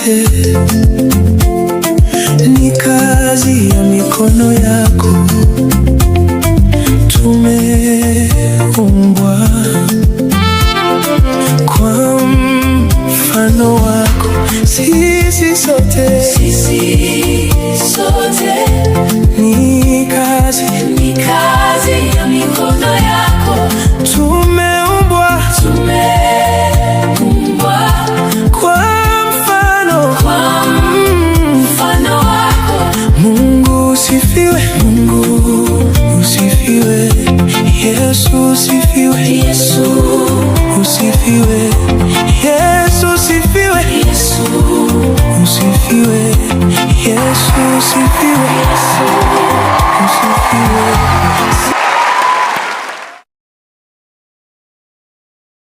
zote ni kazi ya mikono yako. Tumeumbwa kwa mfano wako. Sisi sote ni kazi ya mikono yako. Tumeumbwa kwa mfano wako. Mungu usifiwe, Mungu usifiwe, Yesu usifiwe, Yesu usifiwe, Yesu usifiwe, Yesu usifiwe, Yesu usifiwe, usifiwe.